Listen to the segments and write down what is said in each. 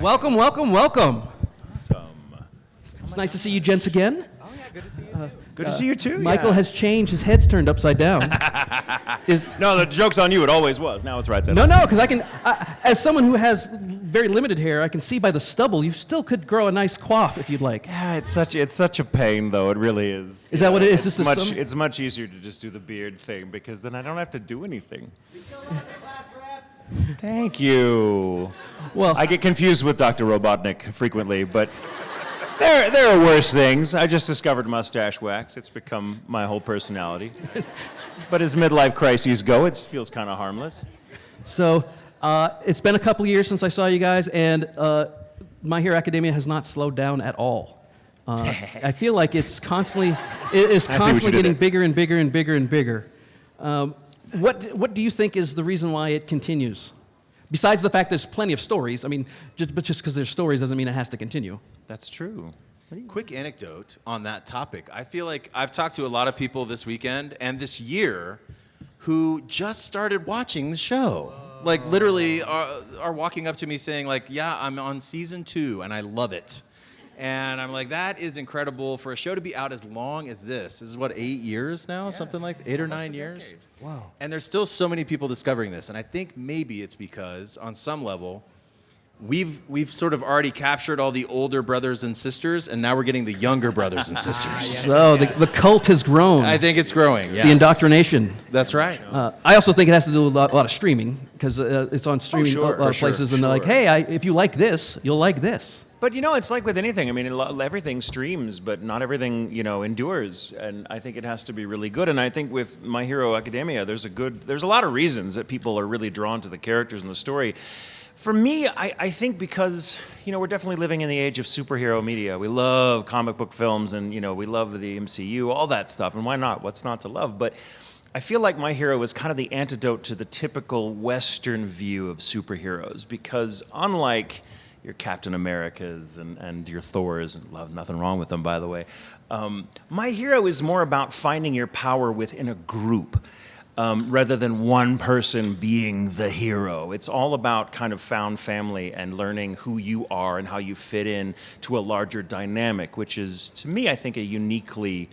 Welcome, welcome, welcome. Awesome. It's nice to see you gents again. Oh yeah, good to see you too. Good to see you too. Michael has changed. His head's turned upside down. No, the joke's on you. It always was. Now it's right side No, up. no, because as someone who has very limited hair, I can see by the stubble you still could grow a nice coif if you'd like. Yeah, it's such a pain though. It really is. Is that what it is? Just It's much easier to just do the beard thing because then I don't have to do anything. Thank you. Well, I get confused with Dr. Robotnik frequently, but there are worse things. I just discovered mustache wax. It's become my whole personality. But as midlife crises go, it feels kind of harmless. So it's been a couple years since I saw you guys, and My Hero Academia has not slowed down at all. I feel like it's constantly getting bigger and bigger and bigger and bigger. What do you think is the reason why it continues? Besides the fact there's plenty of stories. I mean, but just because there's stories doesn't mean it has to continue. That's true. Quick anecdote on that topic. I feel like I've talked to a lot of people this weekend and this year who just started watching the show. Like literally are walking up to me saying like, yeah, I'm on season 2 and I love it. And I'm like, that is incredible for a show to be out as long as this. This is what, 8 years now? Yeah, something like 8 or 9 years? Wow. And there's still so many people discovering this. And I think maybe it's because on some level, we've sort of already captured all the older brothers and sisters, and now we're getting the younger brothers and sisters. Yes. So the cult has grown. I think it's growing, yeah. The indoctrination. That's right. I also think it has to do with a lot of streaming, because it's on streaming places, and they're like, hey, if you like this, you'll like this. But it's like with anything. I mean, everything streams, but not everything, endures. And I think it has to be really good. And I think with My Hero Academia, there's a lot of reasons that people are really drawn to the characters and the story. For me, I think because, we're definitely living in the age of superhero media. We love comic book films and, we love the MCU, all that stuff. And why not? What's not to love? But I feel like My Hero is kind of the antidote to the typical Western view of superheroes. Because unlike your Captain Americas and your Thors, and love, nothing wrong with them, by the way. My Hero is more about finding your power within a group rather than one person being the hero. It's all about kind of found family and learning who you are and how you fit in to a larger dynamic, which is, to me, I think, a uniquely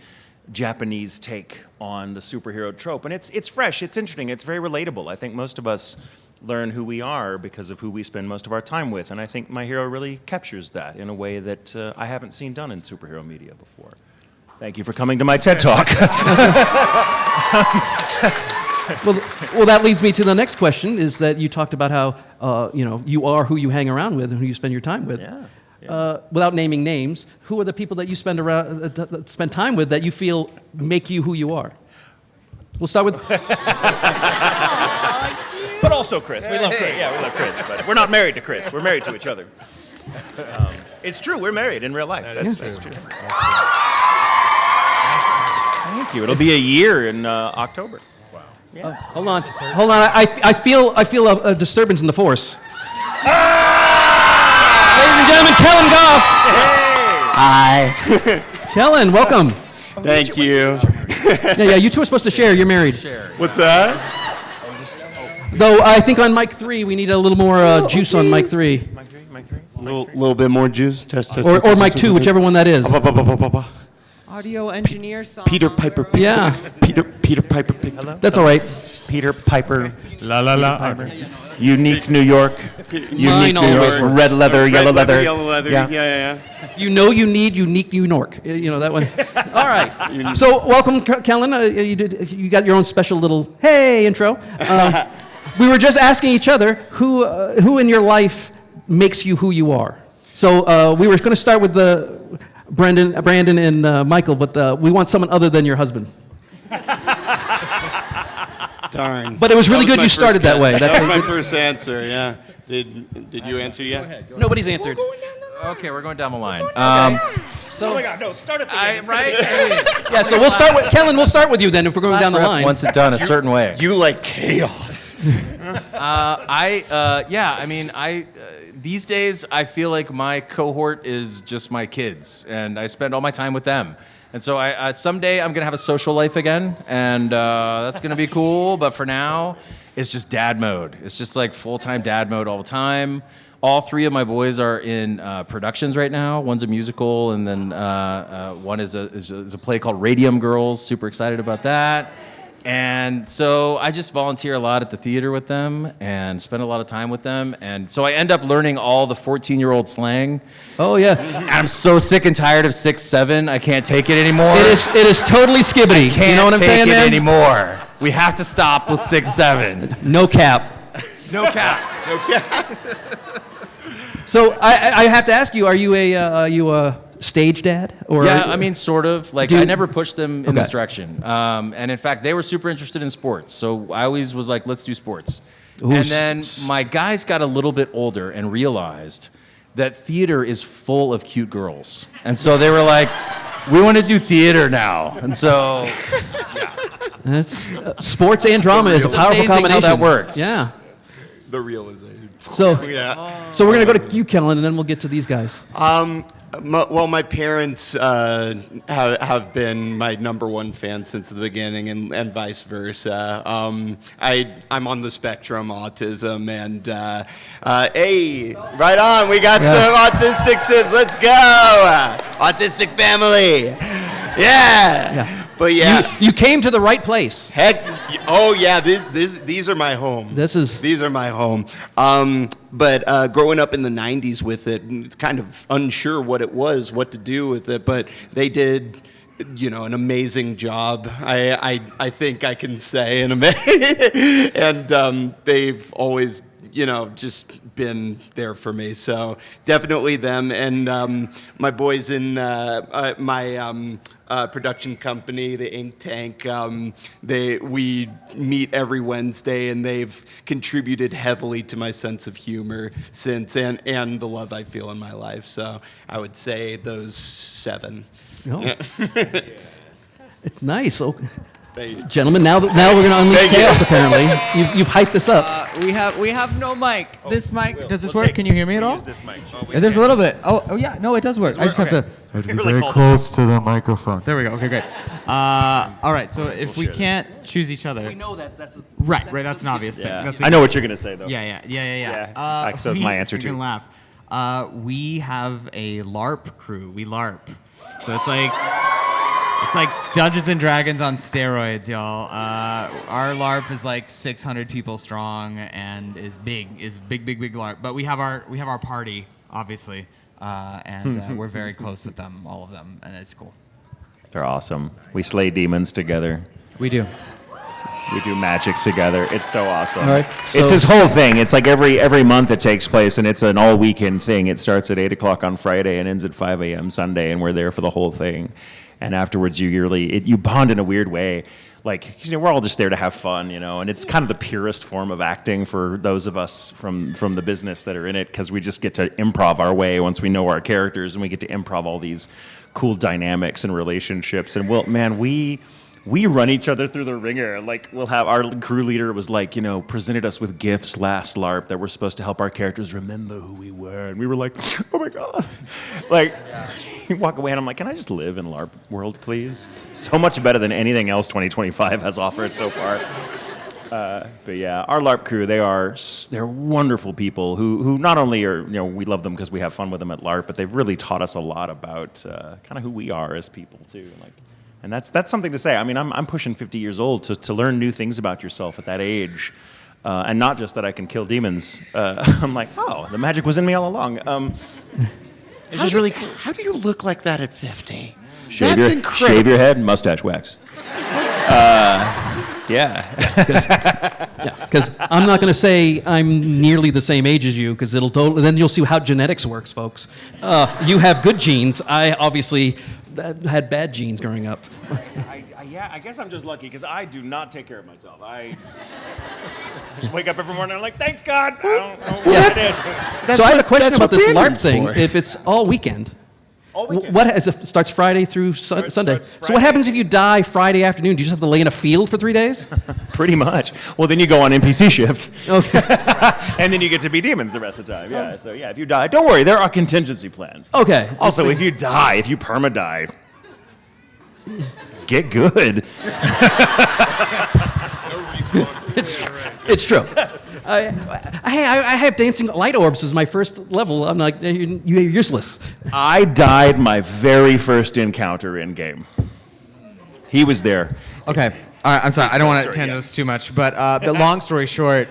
Japanese take on the superhero trope. And it's fresh, it's interesting, it's very relatable. I think most of us learn who we are because of who we spend most of our time with. And I think My Hero really captures that in a way that I haven't seen done in superhero media before. Thank you for coming to my TED Talk. Well, that leads me to the next question, is that you talked about how, you are who you hang around with and who you spend your time with. Yeah. Without naming names, who are the people that you spend time with that you feel make you who you are? We'll start with... But also Chris. We love Chris. Yeah, we love Chris. But we're not married to Chris. We're married to each other. It's true. We're married in real life. That's true. Thank you. It'll be a year in October. Wow. Yeah. Hold on. I feel a disturbance in the force. Ladies and gentlemen, Kellen Goff. Hi. Kellen, welcome. Thank you. Yeah. You two are supposed to share. You're married. What's that? Though I think on mic 3 we need a little more juice on mic 3. Mic 3? Mic 3? Little bit more juice. Test. Or mic 2, whichever one that is. Audio engineer song. Peter Piper. Yeah. Peter Piper. Hello? That's all right. Peter Piper. La la la. Piper. Unique New York. Mine always works. Red leather, yellow leather. Yellow leather. Yeah. You need unique New York. That one. All right. So welcome, Kellen. You got your own special little hey intro. We were just asking each other who in your life makes you who you are. So we were going to start with Brandon and Michael, but we want someone other than your husband. Darn. But it was really good you started that way. That was my first answer. Yeah. Did you answer yet? Go ahead. Nobody's answered. Okay, we're going down the line. Oh my God, no, start at the beginning. Right? Yeah, so we'll start with Kellen. We'll start with you then if we're going down the line. Wants it done a certain way. You like chaos. These days I feel like my cohort is just my kids, and I spend all my time with them. And so someday I'm gonna have a social life again, and that's gonna be cool. But for now, it's just dad mode. It's just like full-time dad mode all the time. all three of my boys are in productions right now. One's a musical, and then one is a play called Radium Girls. Super excited about that. And so I just volunteer a lot at the theater with them and spend a lot of time with them. And so I end up learning all the 14-year-old slang. Oh, yeah. And I'm so sick and tired of 6'7". I can't take it anymore. It is totally skibbity. Can't you know what I'm take saying, it man? anymore. We have to stop with 6'7". No cap. No cap. So I have to ask you, are you a stage dad? Or Yeah, I mean, sort of. Like, Do you- I never pushed them in this Okay. direction. And in fact, they were super interested in sports. So I always was like, let's do sports. Ooh, And then my guys got a little bit older and realized that theater is full of cute girls. And so they were like, we want to do theater now. And so, That's, sports and drama is a It's powerful amazing how combination. that works. Yeah. The realization. So, Yeah. so we're gonna go to you, Kellen, and then we'll get to these guys. Well, my parents have been my number one fan since the beginning, and vice versa. I'm on the spectrum, autism, and hey, right on. We got some autistic sims. Let's go, autistic family. Yeah. But yeah. You came to the right place. Heck, oh yeah, these are my home. These are my home. But growing up in the 90s with it, it's kind of unsure what to do with it, but they did, an amazing job. I think I can say and they've always, just been there for me. So definitely them, and my boys in my production company, the Ink Tank. We meet every Wednesday, and they've contributed heavily to my sense of humor since, and the love I feel in my life. So I would say those 7. Oh. It's nice. Oh. They, Gentlemen, now we're going to unleash Thank you. chaos, apparently. You've hyped this up. We have no mic. This mic, does this We'll work? take- Can you hear me at we'll all? use this mic. There's a little bit. Oh yeah, no, it does work. I just have to be Really very close. close to the microphone. There we go. Okay, great. All right, so if we can't choose each other, We know that's a... right, that's an obvious thing. Yeah. That's I know what you're gonna say though. Yeah. Yeah, so that's my answer, You can too. laugh. We have a LARP crew. We LARP, so it's like Dungeons and Dragons on steroids, y'all. Our LARP is like 600 people strong and is big LARP. But we have our party, obviously, and we're very close with them, all of them, and it's cool. They're awesome. We slay demons together. We do. We do magic together. It's so awesome. All right, It's so- this whole thing. It's like every month it takes place, and it's an all weekend thing. It starts at 8 o'clock on Friday and ends at 5 a.m. Sunday, and we're there for the whole thing. And afterwards, you bond in a weird way. Like, we're all just there to have fun, and it's kind of the purest form of acting for those of us from the business that are in it, because we just get to improv our way once we know our characters, and we get to improv all these cool dynamics and relationships. And we run each other through the ringer. Like, we'll have our crew leader was like, presented us with gifts last LARP that were supposed to help our characters remember who we were. And we were like, oh my God. Like, you walk away and I'm like, can I just live in LARP world, please? It's so much better than anything else 2025 has offered so far. But yeah, our LARP crew, they're wonderful people who not only are, we love them because we have fun with them at LARP, but they've really taught us a lot about kind of who we are as people too. And that's something to say. I mean, I'm pushing 50 years old to learn new things about yourself at that age. And not just that I can kill demons. I'm like, oh, the magic was in me all along. It's just really cool. how do you look like that at 50? Shave That's incredible. Shave your head, mustache wax. Yeah. Because I'm not going to say I'm nearly the same age as you, because then you'll see how genetics works, folks. You have good genes. I obviously had bad genes growing up. I guess I'm just lucky because I do not take care of myself. I just wake up every morning and I'm like, thanks God. I don't know what I did. So I have a question about this LARP Brandon's thing. for. If it's all weekend, All weekend. it starts Friday through Sunday. starts So Friday. what happens if you die Friday afternoon? Do you just have to lay in a field for 3 days? Pretty much. Well, then you go on NPC shift. Okay. And then you get to be demons the rest of the time. Yeah. So yeah, if you die, don't worry. There are contingency plans. Okay. Also, if you perma-die, get good. It's true. I have dancing light orbs as my first level. I'm like, you're useless. I died my very first encounter in game. He was there. Okay. All right. I'm sorry. I don't want to Sorry, tend yeah. to this too much, but the long story short,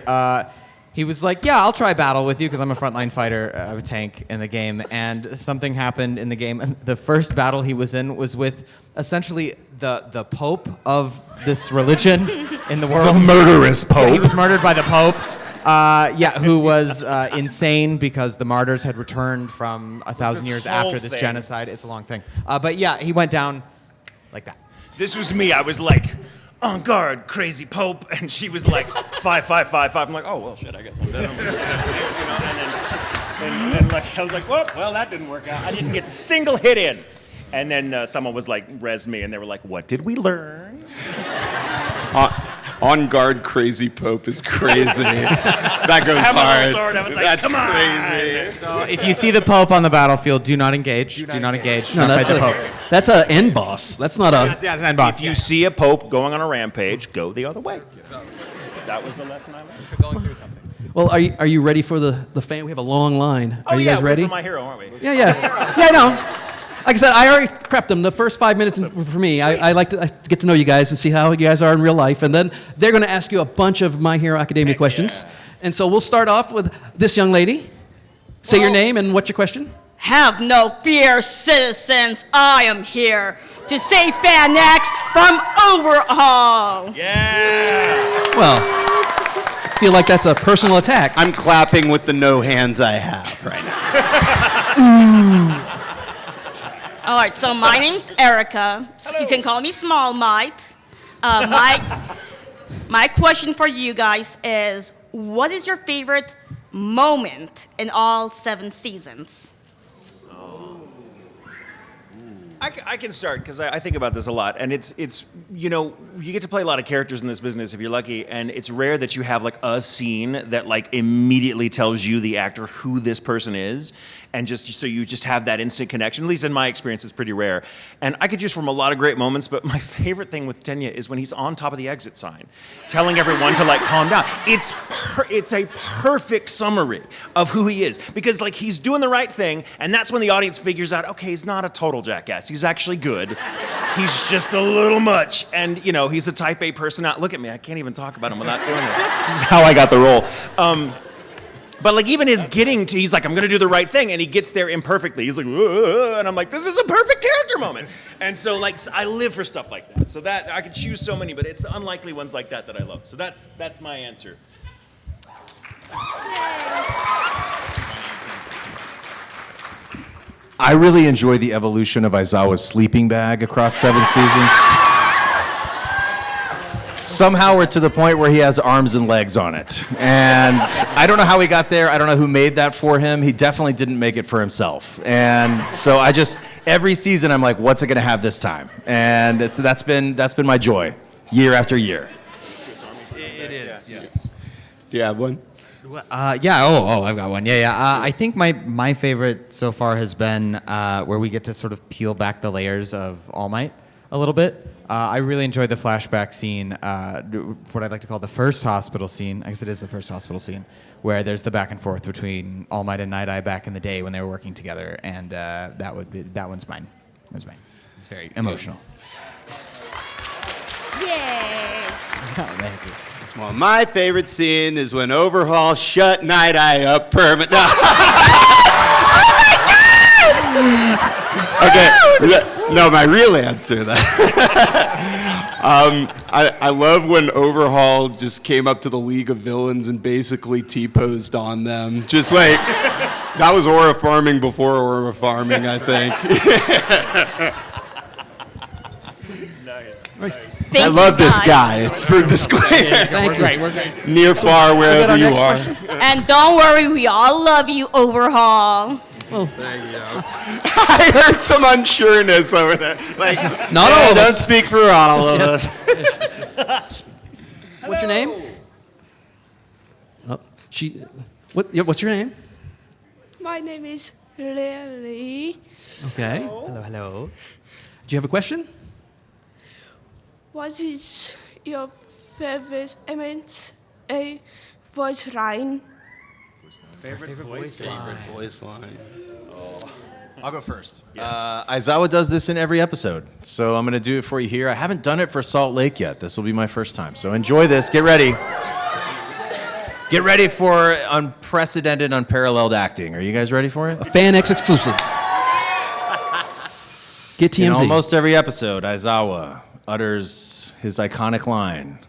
he was like, "Yeah, I'll try battle with you because I'm a frontline fighter, a tank in the game." And something happened in the game. The first battle he was in was with essentially the Pope of this religion in the world. The murderous Yeah, he Pope. was murdered by the Pope. Who was insane because the martyrs had returned from 1,000 years whole after this thing. genocide. It's a long thing. But yeah, he went down like that. This was me. I was like, on guard, crazy Pope. And she was like, 5, 5, 5, 5. I'm like, oh, well, shit, I guess I'm dead. And like, I was like, well, that didn't work out. I didn't get a single hit in. And then someone was like, res me, and they were like, what did we learn? On guard, crazy Pope is crazy. That goes I have my hard. little sword. I was like, That's come on. crazy. So if you see the Pope on the battlefield, do not engage. Do not engage. No, Not fight the Pope. that's a end boss. That's not a. Yeah, the end boss. If you see a Pope going on a rampage, go the other way. That was the lesson I learned. going through something. Well, are you ready for the fan? We have a long line. Are you guys ready? We're for my hero, aren't we? Yeah, I know. Like I said, I already prepped them. The first 5 minutes for me, I like to get to know you guys and see how you guys are in real life. And then they're going to ask you a bunch of My Hero Academia questions. yeah. And so we'll start off with this young lady. Say your name and what's your question? Have no fear, citizens. I am here to save FanX from Overhaul. Yeah. Well, I feel like that's a personal attack. I'm clapping with the no hands I have right now. All right, so my name's Erica. You can call me Small Mite. My question for you guys is, what is your favorite moment in all 7 seasons? I can start because I think about this a lot, and it's you get to play a lot of characters in this business if you're lucky, and it's rare that you have like a scene that like immediately tells you the actor who this person is, and just so you just have that instant connection. At least in my experience, it's pretty rare. And I could choose from a lot of great moments, but my favorite thing with Tenya is when he's on top of the exit sign, telling everyone to like calm down. It's a perfect summary of who he is because like he's doing the right thing, and that's when the audience figures out, okay, he's not a total jackass. He's actually good. He's just a little much. And, he's a type A personality. Look at me. I can't even talk about him without doing it. This is how I got the role. But, like, even his he's like, I'm going to do the right thing. And he gets there imperfectly. He's like, whoa, and I'm like, this is a perfect character moment. And so, like, I live for stuff like that. So that, I could choose so many, but it's the unlikely ones like that I love. So that's my answer. I really enjoy the evolution of Aizawa's sleeping bag across 7 seasons. Somehow we're to the point where he has arms and legs on it. And I don't know how he got there. I don't know who made that for him. He definitely didn't make it for himself. And so every season I'm like, what's it going to have this time? And that's been my joy year after year. It is, yes. Do you have one? I've got one. I think my favorite so far has been where we get to sort of peel back the layers of All Might a little bit. I really enjoyed the flashback scene, what I'd like to call the first hospital scene. I guess it is the first hospital scene, where there's the back and forth between All Might and Nighteye back in the day when they were working together, and that one's mine. That was mine. It's very emotional. Yay! Oh, thank you. Well, my favorite scene is when Overhaul shut Nighteye up permanently. Okay, no, my real answer then. I love when Overhaul just came up to the League of Villains and basically T-posed on them. Just like, that was aura farming before aura farming, I think. Thank I love you this guys. guy for disclaimer. Thank you. We're great. Near, far, wherever you are. And don't worry, we all love you, Overhaul. I heard some unsureness over there. Like, Not all of don't us. speak for all of us. What's your name? Oh, what's your name? My name is Lily. Okay. Hello. Do you have a question? What is your favorite, a voice line. Favorite voice line. I'll go first. Aizawa does this in every episode, so I'm going to do it for you here. I haven't done it for Salt Lake yet. This will be my first time, so enjoy this. Get ready. Get ready for unprecedented, unparalleled acting. Are you guys ready for it? A FanX exclusive. Get TMZ. In almost every episode, Aizawa utters his iconic line.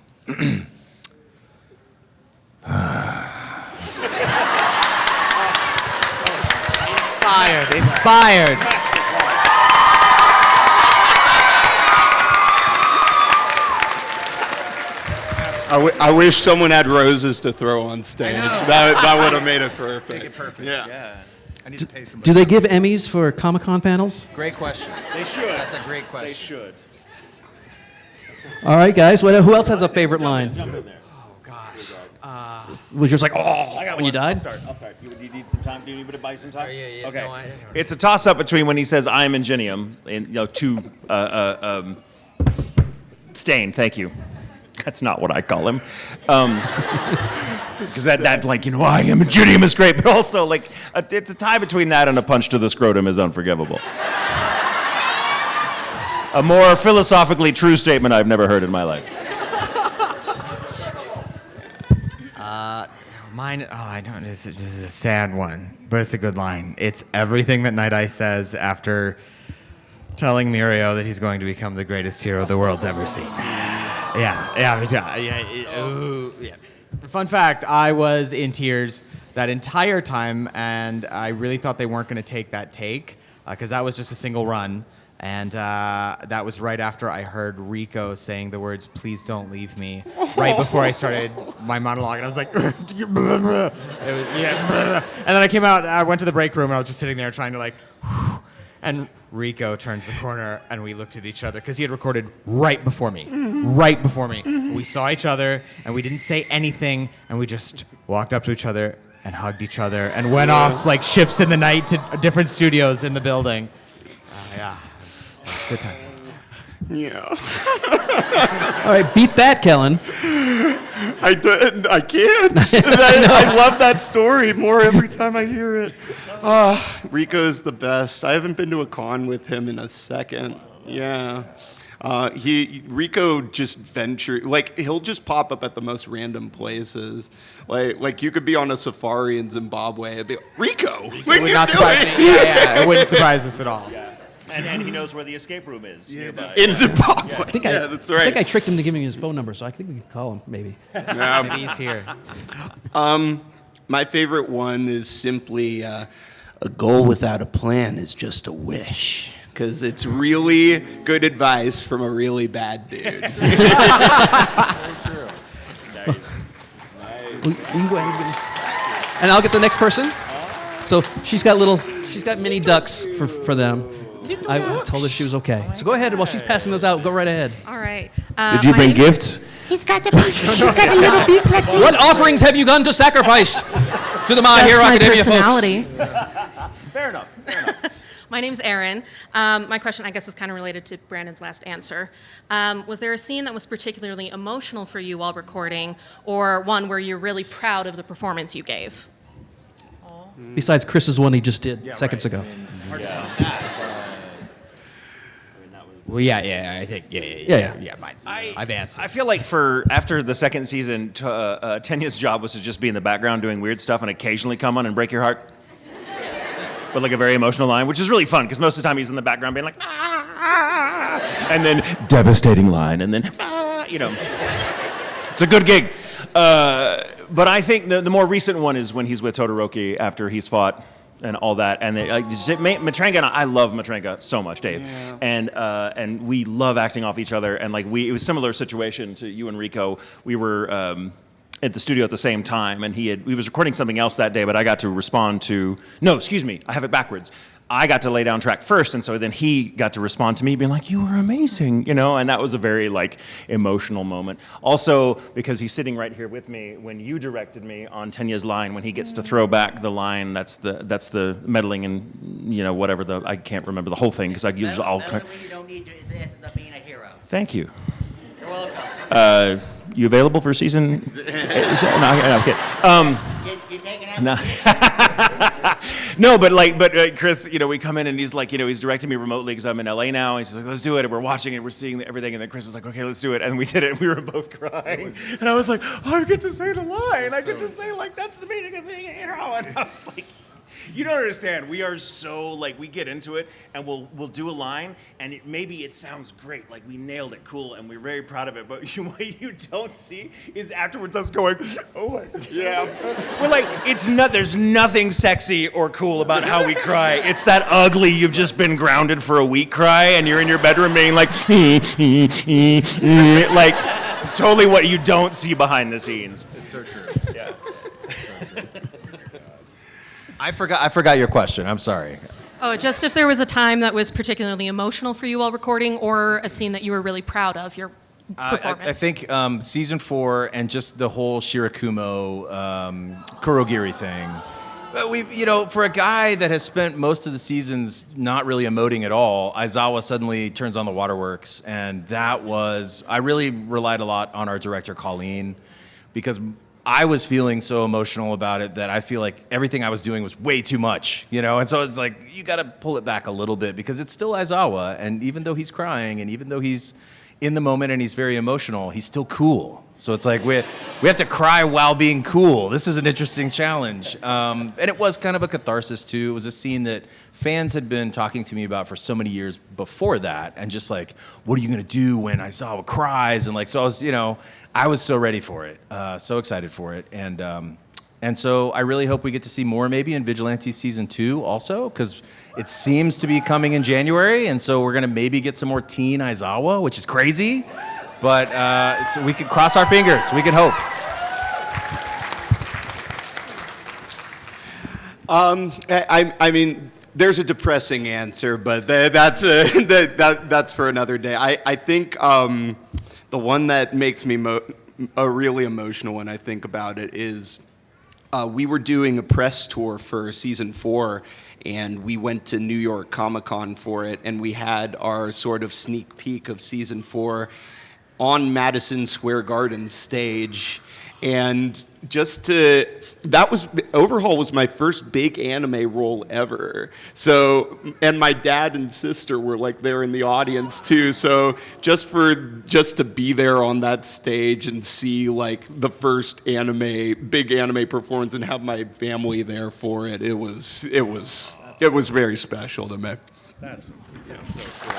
Inspired. I wish someone had roses to throw on stage. That would have made it perfect. Make it perfect. Yeah. I need to pay somebody. Do they give Emmys for Comic-Con panels? Great question. They should. That's a great question. They should. All right, guys. Who else has a favorite line? Jump in there. Was yours like, oh, I got when one. you died? I'll start. Do you need some time? Do you need me to buy some time? Yeah. Okay. No, It's a toss-up between when he says "I'm Ingenium" and to Stain. Thank you. That's not what I call him. Because that like I am Ingenium is great, but also like it's a tie between that and a punch to the scrotum is unforgivable. A more philosophically true statement I've never heard in my life. Mine, I don't. This is a sad one, but it's a good line. It's everything that Nighteye says after telling Mirio that he's going to become the greatest hero the world's ever seen. Yeah. Fun fact: I was in tears that entire time, and I really thought they weren't going to take that take because that was just a single run. And that was right after I heard Rico saying the words, "Please don't leave me," right before I started my monologue. And I was like, it was, and then I came out, I went to the break room, and I was just sitting there trying to like, and Rico turns the corner, and we looked at each other, because he had recorded right before me. We saw each other, and we didn't say anything, and we just walked up to each other and hugged each other and went off like ships in the night to different studios in the building. Good times. Yeah. All right, beat that, Kellen. I can't. I love that story more every time I hear it. Rico's the best. I haven't been to a con with him in a second. Yeah. Rico just he'll just pop up at the most random places. Like you could be on a safari in Zimbabwe and be Rico. It would not surprise me. It wouldn't surprise us at all. And he knows where the escape room is. In Zimbabwe. That's right. I think I tricked him to give me his phone number, so I think we can call him, maybe. Maybe he's here. My favorite one is simply a goal without a plan is just a wish. Because it's really good advice from a really bad dude. Very true. Nice. You can go ahead and and I'll get the next person. So she's got mini ducks for them. I told her she was okay. So go ahead, while she's passing those out, go right ahead. All right. Did you bring gifts? He's got the little beak like me. What offerings have you gone to sacrifice to the My Hero Academia personality. Fair enough. My name's Erin. My question, I guess, is kind of related to Brandon's last answer. Was there a scene that was particularly emotional for you while recording, or one where you're really proud of the performance you gave? Besides Chris's one he just did seconds ago. Well, I think, mine. I've answered. I feel like after the second season, Tenya's job was to just be in the background doing weird stuff and occasionally come on and break your heart. With like a very emotional line, which is really fun because most of the time he's in the background being like, and then devastating line, and then, it's a good gig. But I think the more recent one is when he's with Todoroki after he's fought and all that, and Matrenga and I love Matrenga so much, Dave, and we love acting off each other, and it was a similar situation to you and Rico. We were at the studio at the same time, and he was recording something else that day, but I got to respond to, no, excuse me, I have it backwards. I got to lay down track first, and so then he got to respond to me being like, "You were amazing," and that was a very emotional moment. Also, because he's sitting right here with me when you directed me on Tenya's line, when he gets to throw back the line, that's the meddling and whatever I can't remember the whole thing because I use all. You don't need to assess as being a hero. Thank you. You're welcome. you available for season? No, okay. No. No, but Chris, we come in and he's like, he's directing me remotely because I'm in LA now. And he's like, let's do it. And we're watching it. We're seeing everything. And then Chris is like, okay, let's do it. And we did it. And we were both crying. And I was like, oh, I get to say the line. I get to say, that's the meaning of being a hero. And I was like, you don't understand. We are so, we get into it and we'll do a line and maybe it sounds great. Like we nailed it, cool, and we're very proud of it. But what you don't see is afterwards us going, oh my God. Yeah. We're like, there's nothing sexy or cool about how we cry. It's that ugly, you've just been grounded for a week cry and you're in your bedroom being like, like totally what you don't see behind the scenes. It's so true. Yeah. I forgot your question. I'm sorry. Oh, just if there was a time that was particularly emotional for you while recording, or a scene that you were really proud of your performance. I think season 4 and just the whole Shirakumo Kurogiri thing. For a guy that has spent most of the seasons not really emoting at all, Aizawa suddenly turns on the waterworks, and I really relied a lot on our director Colleen, because I was feeling so emotional about it that I feel like everything I was doing was way too much, and so it's like, you got to pull it back a little bit because it's still Aizawa, and even though he's crying and even though he's in the moment and he's very emotional, he's still cool. So it's like we have to cry while being cool. This is an interesting challenge. And it was kind of a catharsis too. It was a scene that fans had been talking to me about for so many years before that, and just like, what are you gonna do when Aizawa cries? And so I was so ready for it, so excited for it, and so I really hope we get to see more maybe in Vigilante season 2 also, because it seems to be coming in January, and so we're gonna maybe get some more teen Aizawa, which is crazy, but so we can cross our fingers. We can hope. I mean, there's a depressing answer, but that's for another day. I think the one that makes me really emotional when I think about it is we were doing a press tour for season 4, and we went to New York Comic-Con for it, and we had our sort of sneak peek of season 4 on Madison Square Garden stage. And Overhaul was my first big anime role ever. So, and my dad and sister were there in the audience too. So just to be there on that stage and see the first big anime performance and have my family there for it, it was very special to me. That's so cool.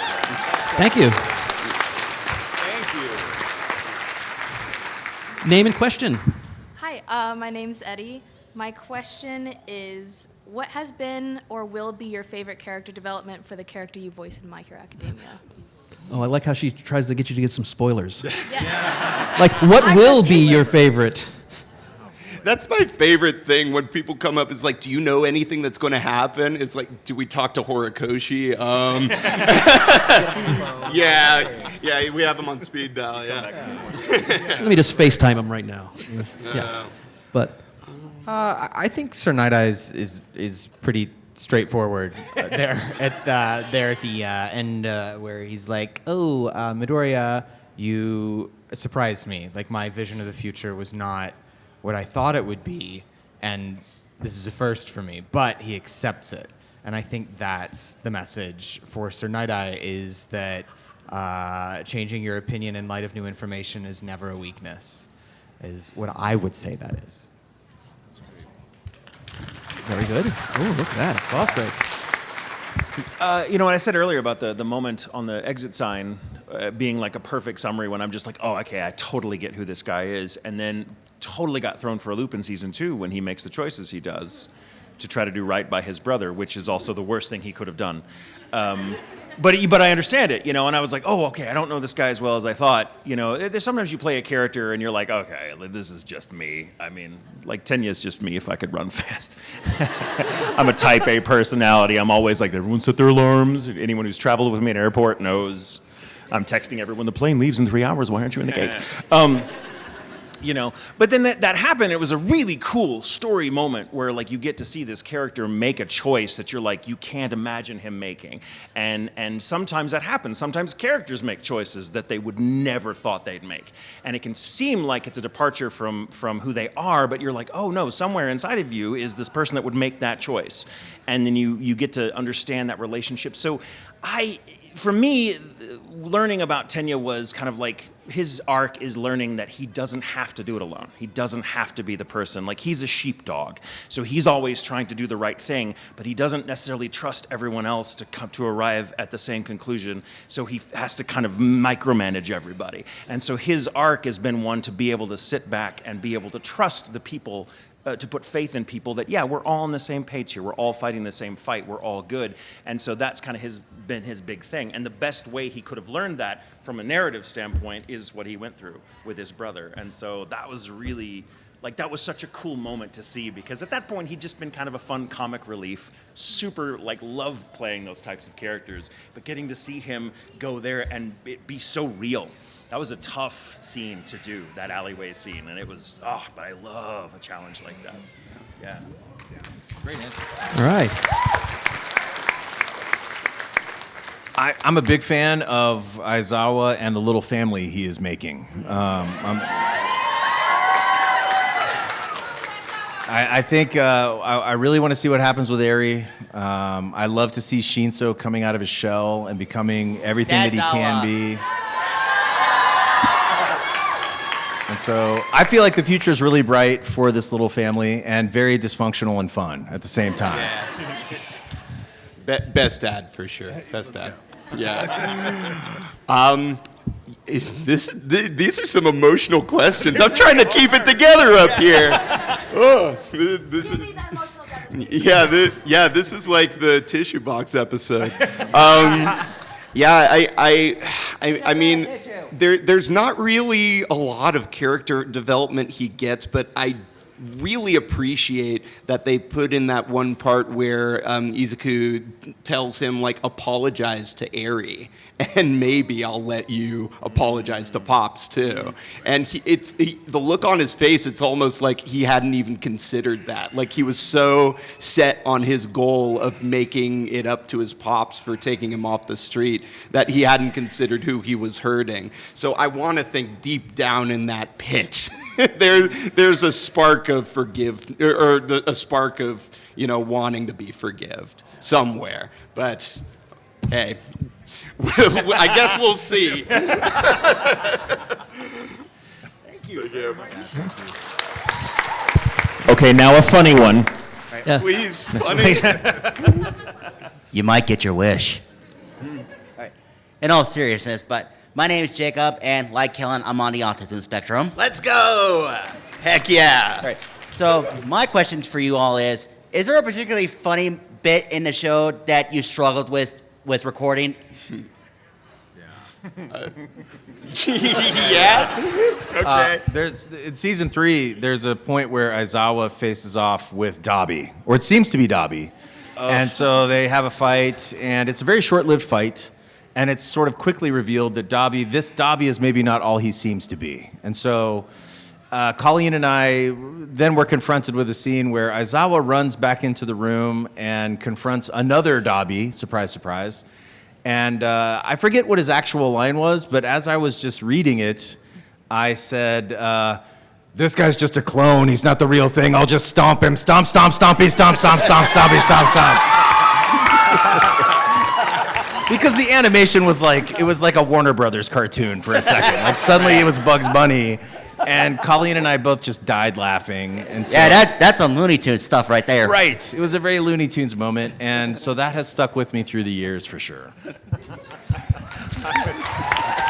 Thank you. Thank you. Name and question. Hi, my name's Eddie. My question is, what has been or will be your favorite character development for the character you voice in My Hero Academia? Oh, I like how she tries to get you to get some spoilers. Yes. What will be your favorite? That's my favorite thing when people come up. Is do you know anything that's going to happen? It's do we talk to Horikoshi? Yeah, we have him on speed dial. Yeah. Let me just FaceTime him right now. Yeah, but I think Sir Nighteye is pretty straightforward there at the end where he's like, oh, Midoriya, you surprised me. My vision of the future was not what I thought it would be, and this is a first for me, but he accepts it. And I think that's the message for Sir Nighteye, is that changing your opinion in light of new information is never a weakness, is what I would say that is. very good. Oh, look at that. Boss break. What I said earlier about the moment on the exit sign being a perfect summary when I'm just oh, okay, I totally get who this guy is, and then totally got thrown for a loop in season 2 when he makes the choices he does to try to do right by his brother, which is also the worst thing he could have done. But I understand it, and I was like, oh, okay, I don't know this guy as well as I thought. There's sometimes you play a character and you're like, okay, this is just me. I mean, Tenya's just me if I could run fast. I'm a type A personality. I'm always everyone set their alarms. Anyone who's traveled with me at an airport knows I'm texting everyone, the plane leaves in 3 hours. Why aren't you in the gate? you know. But then that happened. It was a really cool story moment where like you get to see this character make a choice that you're like you can't imagine him making, and sometimes that happens. Sometimes characters make choices that they would never thought they'd make, and it can seem like it's a departure from who they are, but you're like, oh no, somewhere inside of you is this person that would make that choice, and then you get to understand that relationship. So for me, learning about Tenya was kind of like his arc is learning that he doesn't have to do it alone. He doesn't have to be the person. Like, he's a sheepdog, so he's always trying to do the right thing, but he doesn't necessarily trust everyone else to come to arrive at the same conclusion, so he has to kind of micromanage everybody. And so his arc has been one to be able to sit back and be able to trust the people, to put faith in people that, yeah, we're all on the same page here. We're all fighting the same fight. We're all good. And so that's kind of been his big thing. And the best way he could have learned that from a narrative standpoint is what he went through with his brother. And so that was really, like, that was such a cool moment to see, because at that point he'd just been kind of a fun comic relief, super, like, loved playing those types of characters. But getting to see him go there and it be so real. That was a tough scene to do, that alleyway scene, and it was, but I love a challenge like that. Yeah. Great answer. All right. I'm a big fan of Aizawa and the little family he is making. I think I really want to see what happens with Eri. I love to see Shinso coming out of his shell and becoming everything that he can be. And so I feel like the future is really bright for this little family and very dysfunctional and fun at the same time. Yeah. Best dad for sure. Best dad. Yeah. These are some emotional questions. I'm trying to keep it together up here. Oh, this is like the tissue box episode. I mean, there's not really a lot of character development he gets, but I really appreciate that they put in that one part where Izuku tells him, like, apologize to Eri, and maybe I'll let you apologize to Pops too. And the look on his face, it's almost like he hadn't even considered that. Like, he was so set on his goal of making it up to his Pops for taking him off the street that he hadn't considered who he was hurting. So I want to think deep down in that pit, there's a spark of a spark of, wanting to be forgived somewhere. But hey, I guess we'll see. Thank you. Okay, now a funny one. Yeah. Please, funny. You might get your wish. All right. In all seriousness, but my name is Jacob, and like Kellen, I'm on the autism spectrum. Let's go. Heck yeah. All right. So my question for you all is there a particularly funny bit in the show that you struggled with recording? Yeah. Okay. In season 3, there's a point where Aizawa faces off with Dabi, or it seems to be Dabi, and so they have a fight, and it's a very short-lived fight, and it's sort of quickly revealed that this Dabi is maybe not all he seems to be, and so Colleen and I then were confronted with a scene where Aizawa runs back into the room and confronts another Dabi, surprise, surprise. And I forget what his actual line was, but as I was just reading it, I said, this guy's just a clone. He's not the real thing. I'll just stomp him. Stomp, stomp, stompy, stomp, stomp, stomp, stompy, stomp, stomp. Because the animation was like, it was like a Warner Brothers cartoon for a second. Like, suddenly it was Bugs Bunny. And Colleen and I both just died laughing. And so, yeah, that's some Looney Tunes stuff right there. Right. It was a very Looney Tunes moment, and so that has stuck with me through the years for sure. That's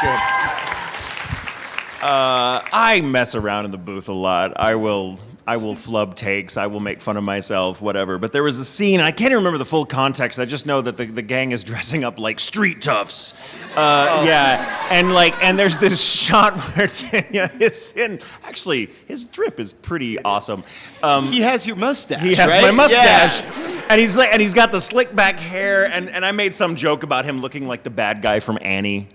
good. I mess around in the booth a lot. I will flub takes. I will make fun of myself, whatever. But there was a scene, I can't even remember the full context. I just know that the gang is dressing up like street toughs. Yeah, and there's this shot where Tenya is in. Actually, his drip is pretty awesome. He has your mustache. He has right? my mustache, Yeah. and he's got the slick back hair. And I made some joke about him looking like the bad guy from Annie.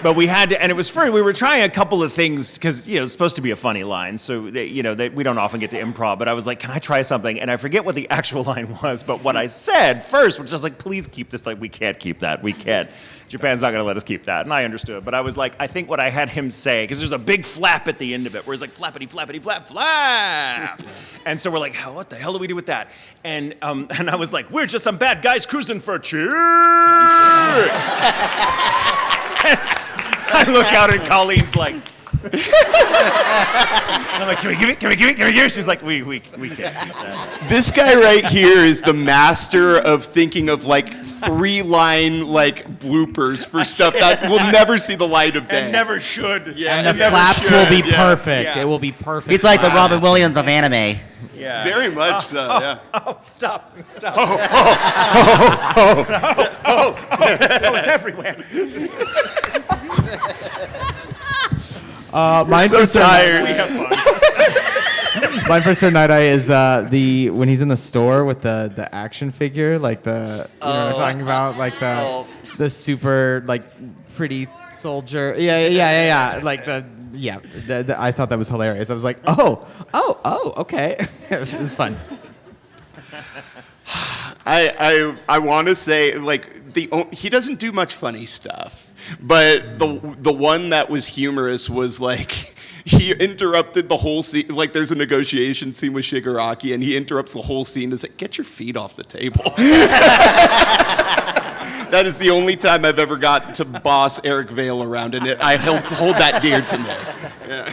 But we had to, and it was free. We were trying a couple of things because it's supposed to be a funny line, so we don't often get to improv. But I was like, "Can I try something?" And I forget what the actual line was, but what I said first, which was like, "Please keep this. Like, we can't keep that. We can't. Japan's not going to let us keep that." And I understood, but I was like, I think what I had him say, because there's a big flap at the end of it, where he's like, "Flappity, flappity, flap, flap," and so we're like, "What the hell do we do with that?" And I was like, "We're just some bad guys cruising for Quirks." I look out and Colleen's like, I'm like, can we give it? She's like, we can't keep that. This guy right here is the master of thinking of like 3-line like bloopers for stuff that will never see the light of day. And never should. Yeah, And the flaps will be perfect. Yeah. It will be perfect. He's like the flaps. Robin Williams of anime. Yeah. Very much so, yeah. Oh, stop. Oh, it's everywhere. Mine So for Sir tired. We have fun. Mine for Sir Nighteye is when he's in the store with the action figure, like the you know what I'm talking about, like the super like pretty soldier. Yeah. Like I thought that was hilarious. I was like, oh, okay. It was fun. I want to say like he doesn't do much funny stuff, but the one that was humorous was like he interrupted the whole scene. Like there's a negotiation scene with Shigaraki, and he interrupts the whole scene to say, "Get your feet off the table." That is the only time I've ever got to boss Eric Vale around, and I hold that dear to me. Yeah.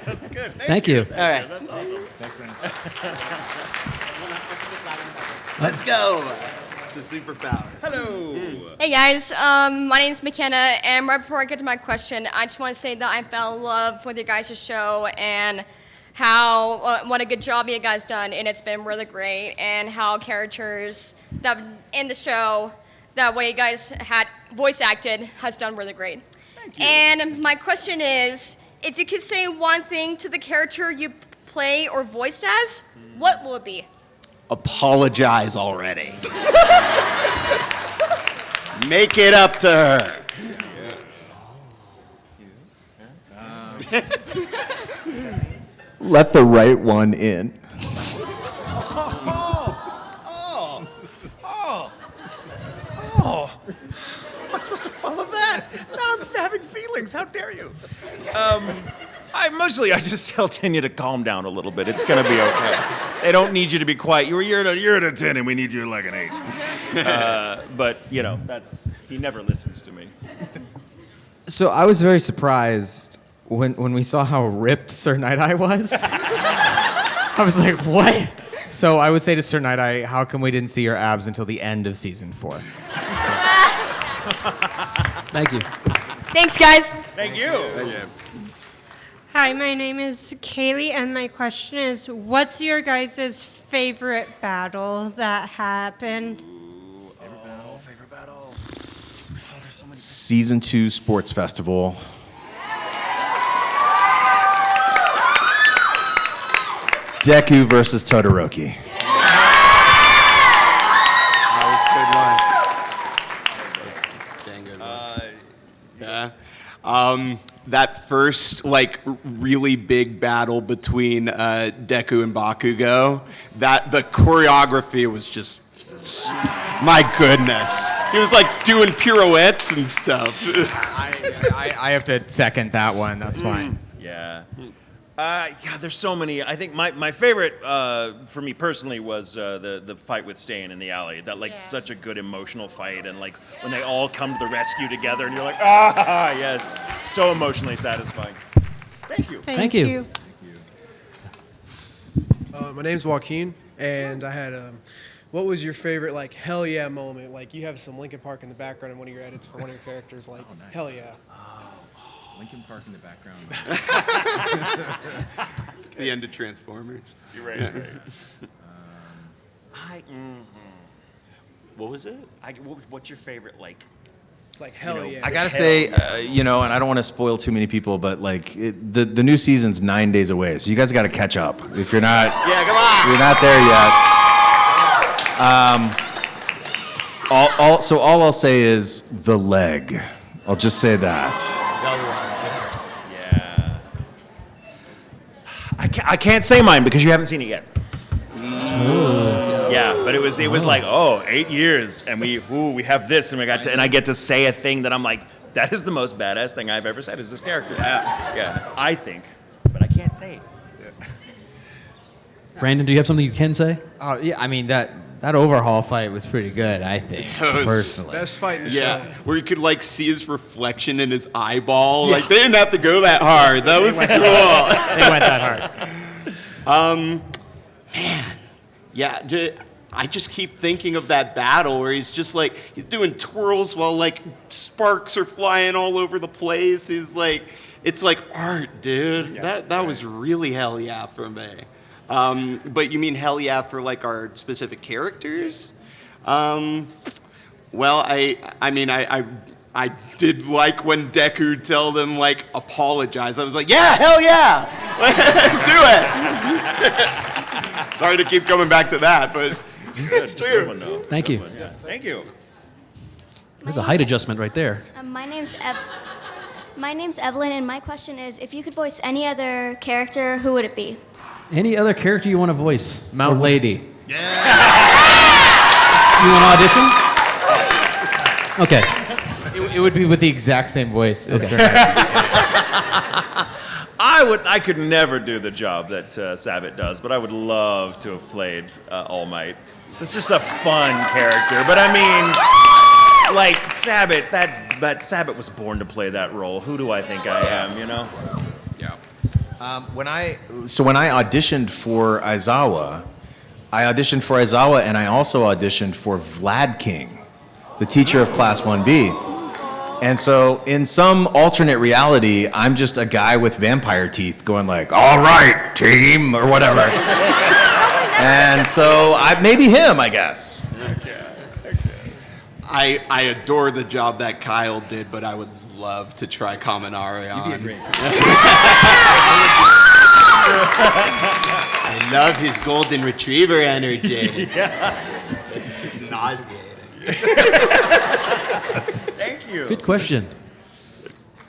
That's good. Thank you. All right. That's awesome. Thanks, man. Let's go. It's a superpower. Hello. Hey guys, my name's McKenna, and right before I get to my question, I just want to say that I fell in love with your guys' show and how what a good job you guys done, and it's been really great, and how characters that in the show that way you guys had voice acted has done really great. Thank you. And my question is, if you could say one thing to the character you play or voiced as, what will it be? Apologize already. Make it up to her. Let the right one in. Am I supposed to follow that? Now I'm having feelings. How dare you? I just tell Tenya to calm down a little bit. It's gonna be okay. They don't need you to be quiet. You're at a 10, and we need you like an 8. But he never listens to me. So I was very surprised when we saw how ripped Sir Nighteye was. I was like, what? So I would say to Sir Nighteye, how come we didn't see your abs until the end of season 4? Thank you. Thanks, guys. Thank you. Hi, my name is Kaylee, and my question is, what's your guys' favorite battle that happened? Favorite battle. Season 2 Sports Festival. Deku versus Todoroki. That was a good one. Dang good one. Yeah. That first really big battle between Deku and Bakugo, the choreography was just, my goodness. He was like doing pirouettes and stuff. I have to second that one. That's fine. Yeah. There's so many. I think my favorite for me personally was the fight with Stain in the alley. That such a good emotional fight, and like when they all come to the rescue together, and you're like, yes, so emotionally satisfying. Thank you. Thank you. My name's Joaquin, and I had what was your favorite hell yeah moment? Like you have some Linkin Park in the background in one of your edits for one of your characters. Like nice. Hell yeah. Linkin Park in the background. The end of Transformers. You're right. What was it? What's your favorite Like hell yeah. I gotta say, and I don't want to spoil too many people, but the new season's 9 days away, so you guys got to catch up. If you're not, Yeah, come on. you're not there yet. So all I'll say is the leg. I'll just say that. Yeah. I can't say mine because you haven't seen it yet. Yeah, but it was like 8 years, and we have this, and I get to say a thing that I'm like, that is the most badass thing I've ever said is this character. Yeah, I think, but I can't say it. Brandon, do you have something you can say? Oh yeah, I mean that Overhaul fight was pretty good, I think, personally. Best fight in the Yeah, show. where you could like see his reflection in his eyeball. Like they didn't have to go that hard. That was cool. They went that hard. Man, yeah. I just keep thinking of that battle where he's just like he's doing twirls while like sparks are flying all over the place. He's like, it's like art, dude. That was really hell yeah for me. But you mean hell yeah for like our specific characters? Well, I mean I did like when Deku tell them like apologize. I was like, yeah, hell yeah, do it. Sorry to keep coming back to that, but it's true. Thank you. Thank you. There's a height adjustment right there. My name's Evelyn, and my question is, if you could voice any other character, who would it be? Any other character you want to voice? Mount Lady. You want to audition? Okay. It would be with the exact same voice. As I could never do the job that Sabat does, but I would love to have played All Might. It's just a fun character, but I mean, like Sabat, Sabat was born to play that role. Who do I think I am? You know? Yeah. When I auditioned for Aizawa, and I also auditioned for Vlad King, the teacher of Class 1B. And so in some alternate reality, I'm just a guy with vampire teeth going like, all right, team, or whatever. And so maybe him, I guess. I adore the job that Kyle did, but I would love to try Kaminari on. I love his golden retriever energy. It's just nauseating. Thank you. Good question.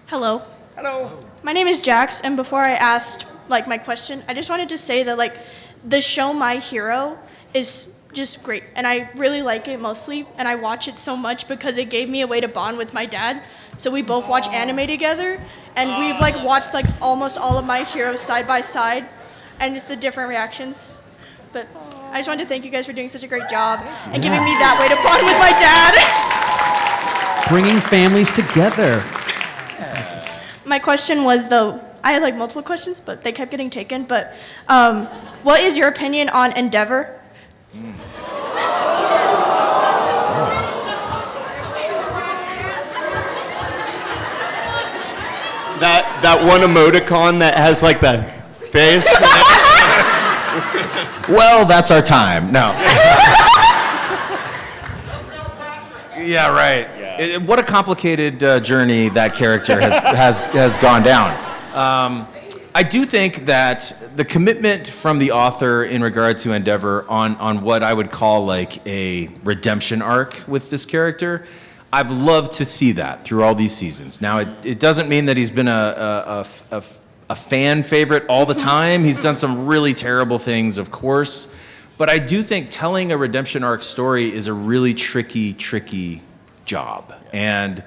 Hello. Hello. My name is Jax, and before I asked like my question, I just wanted to say that like the show My Hero is just great, and I really like it mostly, and I watch it so much because it gave me a way to bond with my dad. So we both watch anime together, and we've like watched like almost all of My Heroes side by side, and just the different reactions. But I just wanted to thank you guys for doing such a great job and giving me that way to bond with my dad. Bringing families together. My question was though, I had like multiple questions, but they kept getting taken. But what is your opinion on Endeavor? That one emoticon that has like the face. Well, that's our time. No. Yeah, right. Yeah. What a complicated journey that character has gone down. I do think that the commitment from the author in regard to Endeavor on what I would call like a redemption arc with this character, I've loved to see that through all these seasons. Now, it doesn't mean that he's been a fan favorite all the time. He's done some really terrible things, of course. But I do think telling a redemption arc story is a really tricky job. And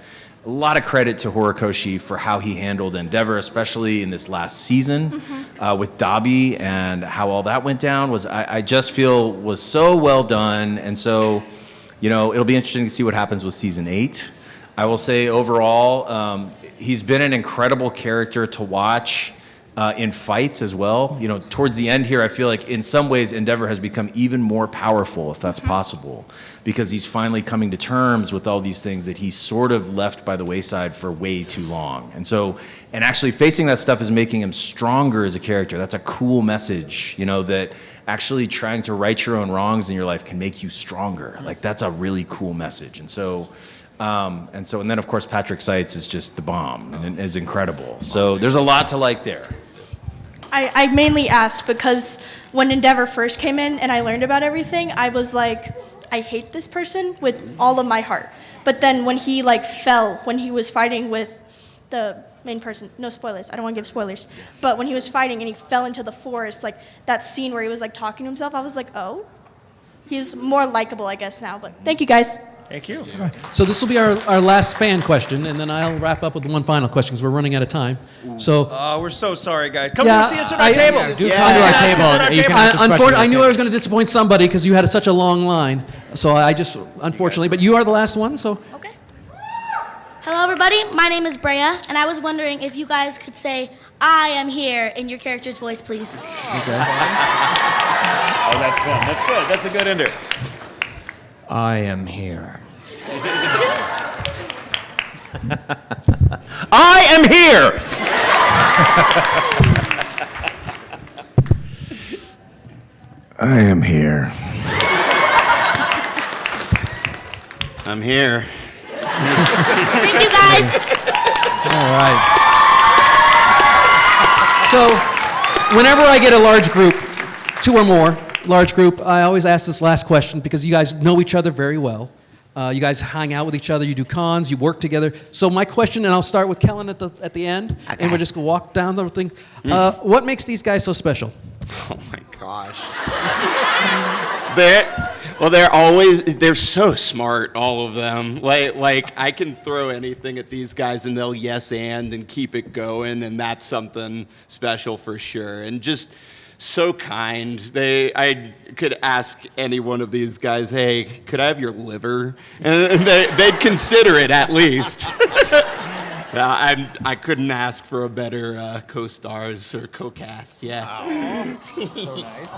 a lot of credit to Horikoshi for how he handled Endeavor, especially in this last season with Dabi, and how all that went down I just feel was so well done. And so, you know, it'll be interesting to see what happens with season 8. I will say overall, he's been an incredible character to watch in fights as well. You know, towards the end here, I feel like in some ways Endeavor has become even more powerful, if that's possible, because he's finally coming to terms with all these things that he sort of left by the wayside for way too long. And so, and actually facing that stuff is making him stronger as a character. That's a cool message, you know, that actually trying to right your own wrongs in your life can make you stronger. Like, that's a really cool message. And then of course Patrick Seitz is just the bomb and is incredible. So there's a lot to like there. I mainly asked because when Endeavor first came in and I learned about everything, I was like, I hate this person with all of my heart. But then when he like fell, when he was fighting with the main person, no spoilers, I don't want to give spoilers, but when he was fighting and he fell into the forest, like that scene where he was like talking to himself, I was like, oh, he's more likable, I guess, now. But thank you, guys. Thank you. So this will be our last fan question, and then I'll wrap up with one final question because we're running out of time. So We're so sorry, guys. Come Yeah, see us at our table. Do come to our table. You can ask us questions at I knew our I was going to disappoint somebody because you had such a long line. So I just, unfortunately, but you are the last one, so. Okay. Hello, everybody. My name is Brea, and I was wondering if you guys could say, I am here in your character's voice, please. Okay. Oh, that's fun. That's good. That's a good ender. I am here. I am here. I am here. I'm here. Thank you, guys. All right. So, whenever I get a large group, 2 or more, large group, I always ask this last question because you guys know each other very well. You guys hang out with each other, you do cons, you work together. So my question, and I'll start with Kellen at the end, and we'll just walk down the thing. What makes these guys so special? Oh my gosh. They're so smart, all of them. Like I can throw anything at these guys and they'll yes and keep it going, and that's something special for sure. And just so kind. I could ask any one of these guys, hey, could I have your liver? And they'd consider it at least. So I couldn't ask for a better co-stars or co-cast, yeah. Oh, so nice.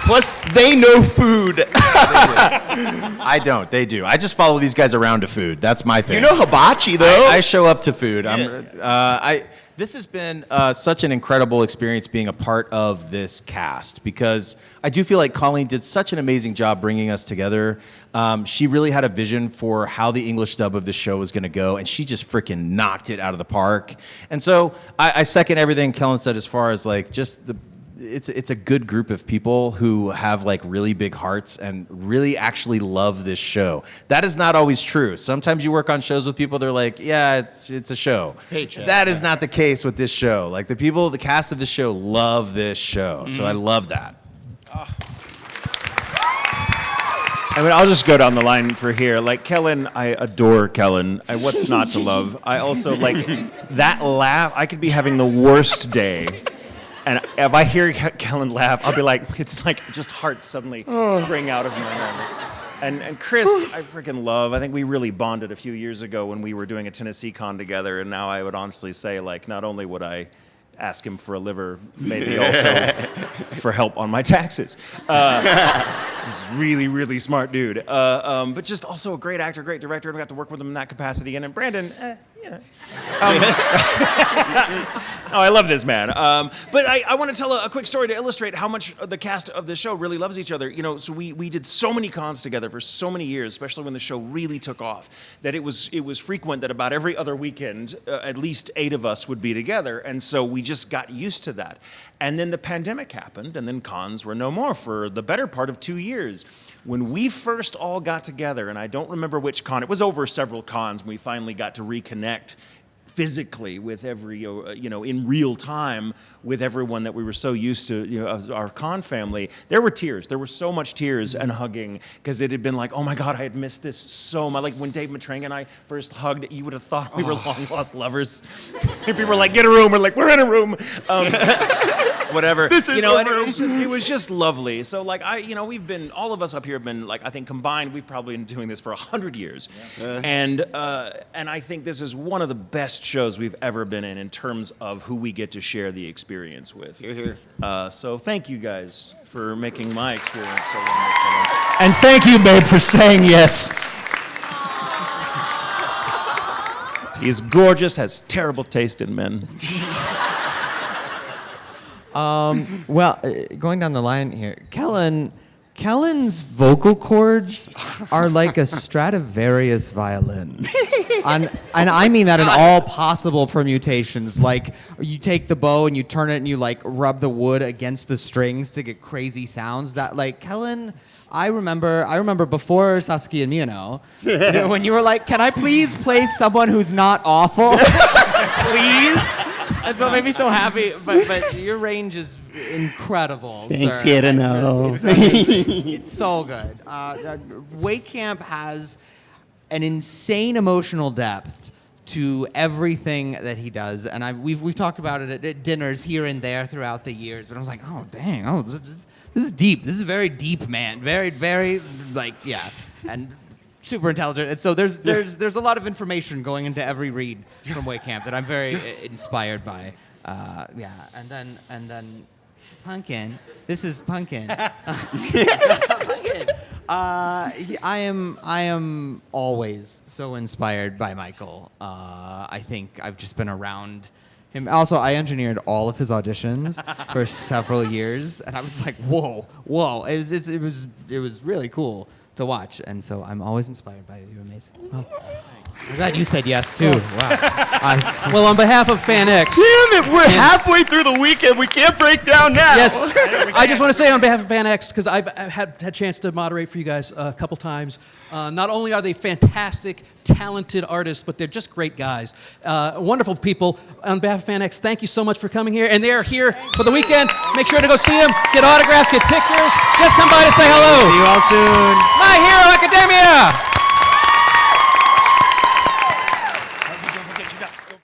Plus, they know food. I don't. They do. I just follow these guys around to food. That's my thing. You know hibachi, though. I show up to food. This has been such an incredible experience being a part of this cast because I do feel like Colleen did such an amazing job bringing us together. She really had a vision for how the English dub of the show was going to go, and she just freaking knocked it out of the park. And so I second everything Kellen said as far as like just it's a good group of people who have like really big hearts and really actually love this show. That is not always true. Sometimes you work on shows with people, they're like, yeah, it's a show. It's a paycheck. That is not the case with this show. Like the cast of the show love this show. So I love that. I mean, I'll just go down the line for here. Like Kellen, I adore Kellen. What's not to love? I also like that laugh. I could be having the worst day, and if I hear Kellen laugh, I'll be like, it's like just hearts suddenly spring out of my head. And Chris, I freaking love. I think we really bonded a few years ago when we were doing a Tennessee con together, and now I would honestly say, like, not only would I ask him for a liver, maybe also for help on my taxes. This is really, really smart dude. But just also a great actor, great director, and I got to work with him in that capacity. And then Brandon, oh, I love this man. But I want to tell a quick story to illustrate how much the cast of the show really loves each other. You know, so we did so many cons together for so many years, especially when the show really took off, that it was frequent that about every other weekend, at least 8 of us would be together. And so we just got used to that. And then the pandemic happened, and then cons were no more for the better part of 2 years. When we first all got together, and I don't remember which con, it was over several cons, we finally got to reconnect physically with every, in real time with everyone that we were so used to, as our con family. There were tears. There were so much tears and hugging because it had been like, oh my God, I had missed this so much. Like when Dave Matrang and I first hugged, you would have thought we were long lost lovers. People were like, get a room. We're like, we're in a room. Whatever. This is a room. It was just lovely. So like we've been, all of us up here have been like, I think combined, we've probably been doing this for 100 years. Yeah. And I think this is one of the best shows we've ever been in terms of who we get to share the experience with. Hear, hear. So thank you guys for making my experience so wonderful. And thank you, babe, for saying yes. He's gorgeous, has terrible taste in men. Well, going down the line here, Kellen's vocal cords are like a Stradivarius violin. And I mean that in all possible permutations. Like, you take the bow and you turn it and you, like, rub the wood against the strings to get crazy sounds. That, like, Kellen, I remember before Sasuke and Miyano, when you were like, "Can I please play someone who's not awful, please?" And so it made me so happy. But your range is incredible. Thanks, sir. Hirano. It's so good. Wehkamp has an insane emotional depth to everything that he does, and we've talked about it at dinners here and there throughout the years. But I was like, oh dang, this is deep. This is a very deep man. Very, very and super intelligent. And so there's a lot of information going into every read from Wehkamp that I'm very inspired by. And then Pumpkin. This is Pumpkin. Pumpkin. I am always so inspired by Michael. I think I've just been around him. Also, I engineered all of his auditions for several years, and I was like, whoa. It was really cool to watch, and so I'm always inspired by you. You're amazing. Oh. I'm glad you said yes too. Wow. Well, on behalf of FanX. Damn it, we're halfway through the weekend. We can't break down now. Yes, I just want to say on behalf of FanX, because I've had a chance to moderate for you guys a couple times. Not only are they fantastic, talented artists, but they're just great guys. Wonderful people. On behalf of FanX, thank you so much for coming here. And they are here for the weekend. Make sure to go see them, get autographs, get pictures. Just come by to say hello. See you all soon.